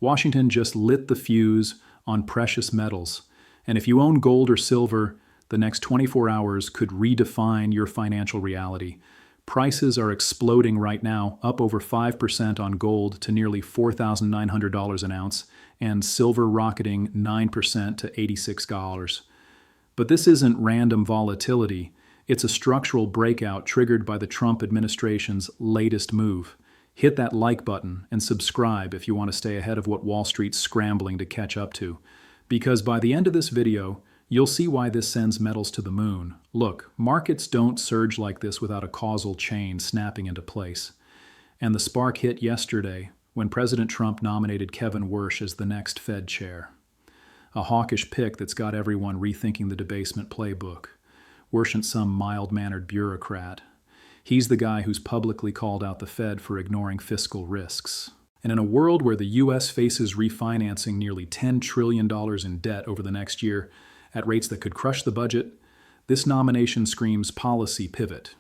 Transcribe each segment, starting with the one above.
Washington just lit the fuse on precious metals. And if you own gold or silver, the next 24 hours could redefine your financial reality. Prices are exploding right now, up over 5% on gold to nearly $4,900 an ounce, and silver rocketing 9% to $86. But this isn't random volatility. It's a structural breakout triggered by the Trump administration's latest move. Hit that like button and subscribe if you want to stay ahead of what Wall Street's scrambling to catch up to. Because by the end of this video, you'll see why this sends metals to the moon. Look, markets don't surge like this without a causal chain snapping into place. And the spark hit yesterday when President Trump nominated Kevin Warsh as the next Fed chair. A hawkish pick that's got everyone rethinking the debasement playbook. Warsh ain't some mild-mannered bureaucrat. He's the guy who's publicly called out the Fed for ignoring fiscal risks. And in a world where the U.S. faces refinancing nearly $10 trillion in debt over the next year at rates that could crush the budget, this nomination screams policy pivot.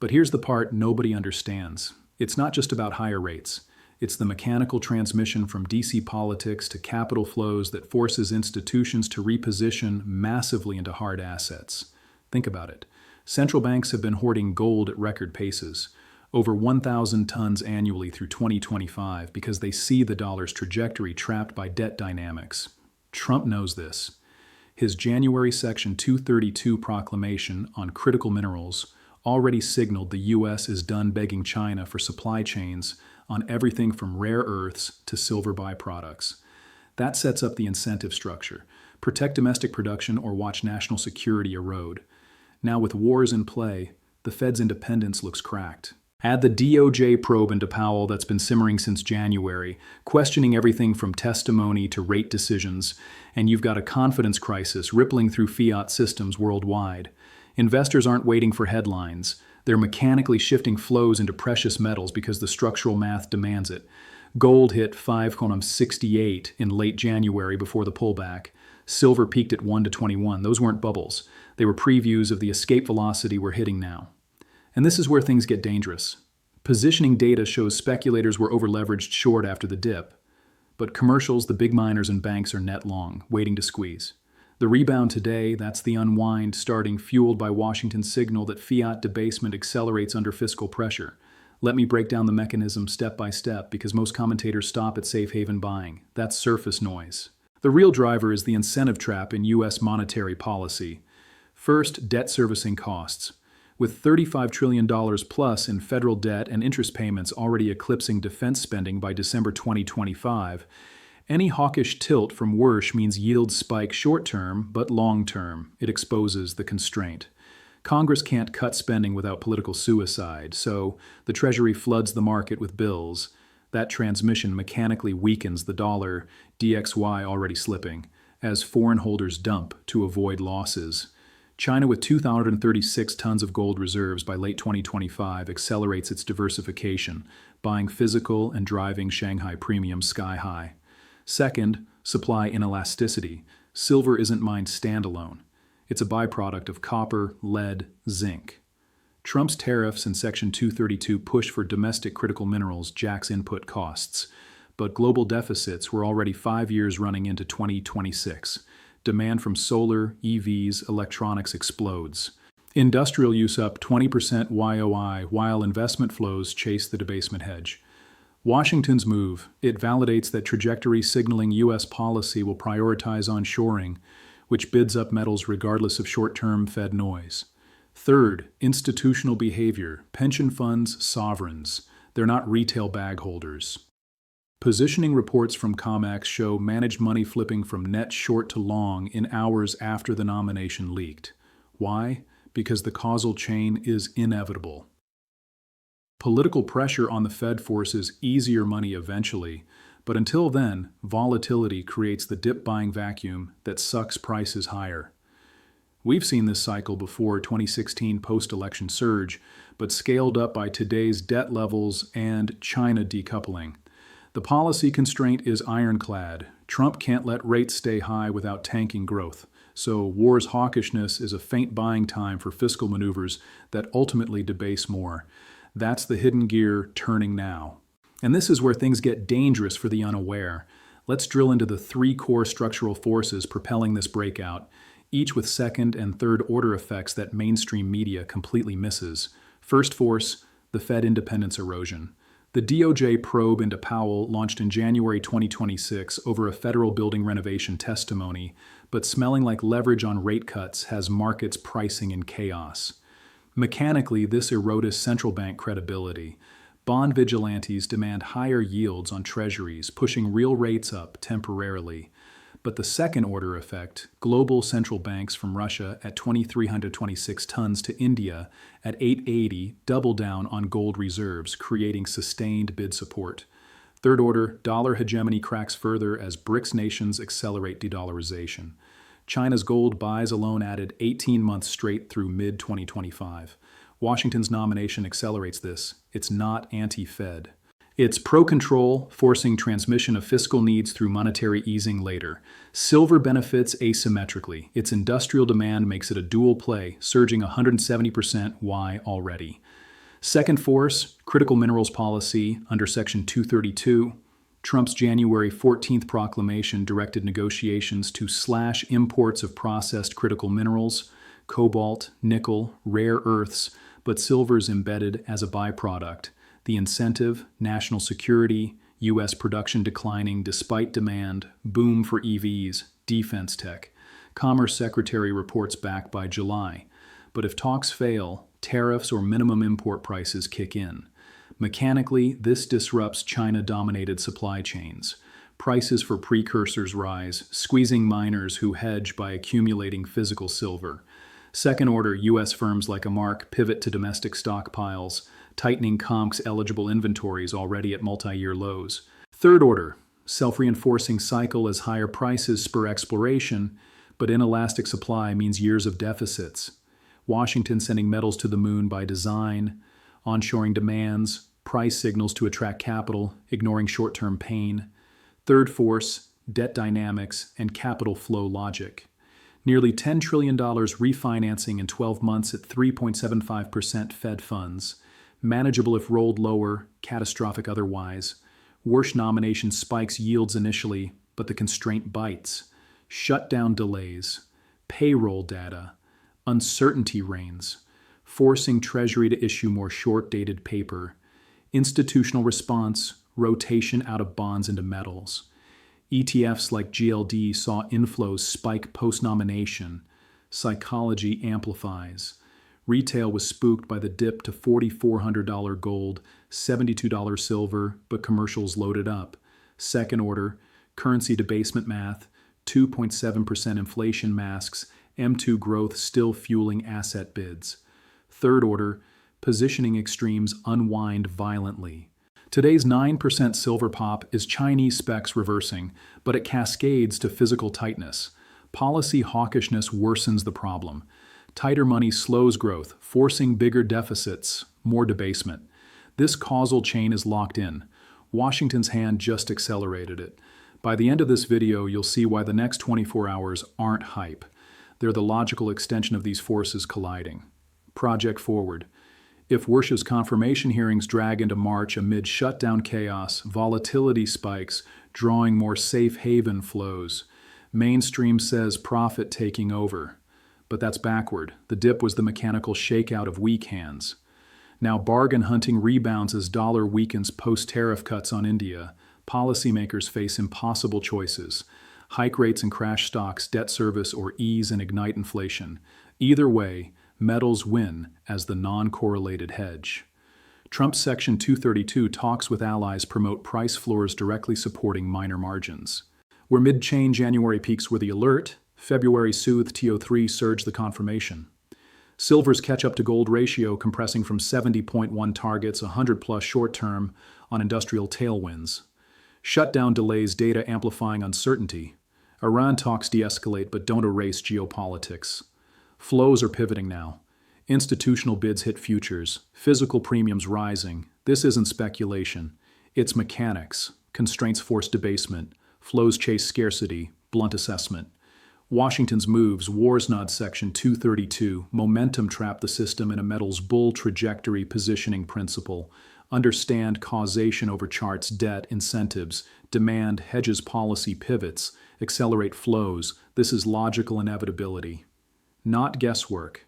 But here's the part nobody understands. It's not just about higher rates. It's the mechanical transmission from DC politics to capital flows that forces institutions to reposition massively into hard assets. Think about it. Central banks have been hoarding gold at record paces, over 1,000 tons annually through 2025, because they see the dollar's trajectory trapped by debt dynamics. Trump knows this. His January Section 232 proclamation on critical minerals already signaled the U.S. is done begging China for supply chains on everything from rare earths to silver byproducts. That sets up the incentive structure. Protect domestic production or watch national security erode. Now with wars in play, the Fed's independence looks cracked. Add the DOJ probe into Powell that's been simmering since January, questioning everything from testimony to rate decisions, and you've got a confidence crisis rippling through fiat systems worldwide. Investors aren't waiting for headlines. They're mechanically shifting flows into precious metals because the structural math demands it. Gold hit 5.68 in late January before the pullback. Silver peaked at 1 to 21. Those weren't bubbles. They were previews of the escape velocity we're hitting now. And this is where things get dangerous. Positioning data shows speculators were overleveraged short after the dip, but commercials, the big miners and banks are net long, waiting to squeeze. The rebound today, that's the unwind starting fueled by Washington's signal that fiat debasement accelerates under fiscal pressure. Let me break down the mechanism step by step because most commentators stop at safe haven buying. That's surface noise. The real driver is the incentive trap in U.S. monetary policy. First, debt servicing costs. With $35 trillion plus in federal debt and interest payments already eclipsing defense spending by December 2025, any hawkish tilt from Warsh means yields spike short-term, but long-term. It exposes the constraint. Congress can't cut spending without political suicide, so the Treasury floods the market with bills. That transmission mechanically weakens the dollar, DXY already slipping, as foreign holders dump to avoid losses. China, with 2,036 tons of gold reserves by late 2025, accelerates its diversification, buying physical and driving Shanghai premium sky high. Second, supply inelasticity. Silver isn't mined standalone. It's a byproduct of copper, lead, zinc. Trump's tariffs and Section 232 push for domestic critical minerals jacks input costs, but global deficits were already 5 years running into 2026. Demand from solar, EVs, electronics explodes. Industrial use up 20% YOI, while investment flows chase the debasement hedge. Washington's move, it validates that trajectory signaling U.S. policy will prioritize onshoring, which bids up metals regardless of short-term Fed noise. Third, institutional behavior. Pension funds, sovereigns. They're not retail bag holders. Positioning reports from COMEX show managed money flipping from net short to long in hours after the nomination leaked. Why? Because the causal chain is inevitable. Political pressure on the Fed forces easier money eventually, but until then, volatility creates the dip-buying vacuum that sucks prices higher. We've seen this cycle before 2016 post-election surge, but scaled up by today's debt levels and China decoupling. The policy constraint is ironclad. Trump can't let rates stay high without tanking growth. So war's hawkishness is a faint buying time for fiscal maneuvers that ultimately debase more. That's the hidden gear turning now. And this is where things get dangerous for the unaware. Let's drill into the three core structural forces propelling this breakout, each with second and third order effects that mainstream media completely misses. First force, the Fed independence erosion. The DOJ probe into Powell launched in January 2026 over a federal building renovation testimony, but smelling like leverage on rate cuts has markets pricing in chaos. Mechanically, this erodes central bank credibility. Bond vigilantes demand higher yields on treasuries, pushing real rates up temporarily. But the second order effect, global central banks from Russia at 2,326 tons to India at 880, double down on gold reserves, creating sustained bid support. Third order, dollar hegemony cracks further as BRICS nations accelerate de-dollarization. China's gold buys alone added 18 months straight through mid-2025. Washington's nomination accelerates this. It's not anti-Fed. It's pro-control, forcing transmission of fiscal needs through monetary easing later. Silver benefits asymmetrically. Its industrial demand makes it a dual play, surging 170% Y already. Second force, critical minerals policy under Section 232. Trump's January 14th proclamation directed negotiations to slash imports of processed critical minerals, cobalt, nickel, rare earths, but silver's embedded as a byproduct. The incentive, national security, U.S. production declining despite demand, boom for EVs, defense tech. Commerce Secretary reports back by July. But if talks fail, tariffs or minimum import prices kick in. Mechanically, this disrupts China-dominated supply chains. Prices for precursors rise, squeezing miners who hedge by accumulating physical silver. Second order, U.S. firms like AMARC pivot to domestic stockpiles, tightening COMC's eligible inventories already at multi-year lows. Third order, self-reinforcing cycle as higher prices spur exploration, but inelastic supply means years of deficits. Washington sending metals to the moon by design, onshoring demands, price signals to attract capital, ignoring short-term pain. Third force, debt dynamics, and capital flow logic. Nearly $10 trillion refinancing in 12 months at 3.75% Fed funds. Manageable if rolled lower, catastrophic otherwise. Warsh nomination spikes yields initially, but the constraint bites. Shutdown delays. Payroll data. Uncertainty reigns, forcing Treasury to issue more short-dated paper. Institutional response, rotation out of bonds into metals. ETFs like GLD saw inflows spike post-nomination. Psychology amplifies. Retail was spooked by the dip to $4,400 gold, $72 silver, but commercials loaded up. Second order, currency debasement math, 2.7% inflation masks, M2 growth still fueling asset bids. Third order, positioning extremes unwind violently. Today's 9% silver pop is Chinese specs reversing, but it cascades to physical tightness. Policy hawkishness worsens the problem. Tighter money slows growth, forcing bigger deficits, more debasement. This causal chain is locked in. Washington's hand just accelerated it. By the end of this video, you'll see why the next 24 hours aren't hype. They're the logical extension of these forces colliding. Project forward. If Warsh's confirmation hearings drag into March amid shutdown chaos, volatility spikes, drawing more safe haven flows. Mainstream says profit taking over. But that's backward. The dip was the mechanical shakeout of weak hands. Now bargain hunting rebounds as dollar weakens post-tariff cuts on India. Policymakers face impossible choices. Hike rates and crash stocks, debt service, or ease and ignite inflation. Either way, metals win as the non-correlated hedge. Trump's Section 232 talks with allies promote price floors directly supporting minor margins. Where mid-chain January peaks were the alert, February soothed TO3 surged the confirmation. Silver's catch-up to gold ratio compressing from 70.1 targets 100-plus short-term on industrial tailwinds. Shutdown delays data amplifying uncertainty. Iran talks de-escalate but don't erase geopolitics. Flows are pivoting now. Institutional bids hit futures. Physical premiums rising. This isn't speculation. It's mechanics. Constraints force debasement. Flows chase scarcity. Blunt assessment. Washington's moves, Wars Nod Section 232, momentum trap the system in a metals bull trajectory positioning principle. Understand causation over charts, debt, incentives, demand, hedges, policy, pivots, accelerate flows. This is logical inevitability, not guesswork.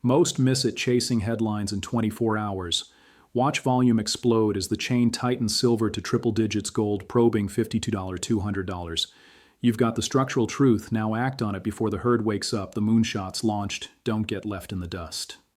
Most miss it chasing headlines in 24 hours. Watch volume explode as the chain tightens silver to triple digits, gold probing $52, $200. You've got the structural truth, now act on it before the herd wakes up. The moonshots launched, don't get left in the dust.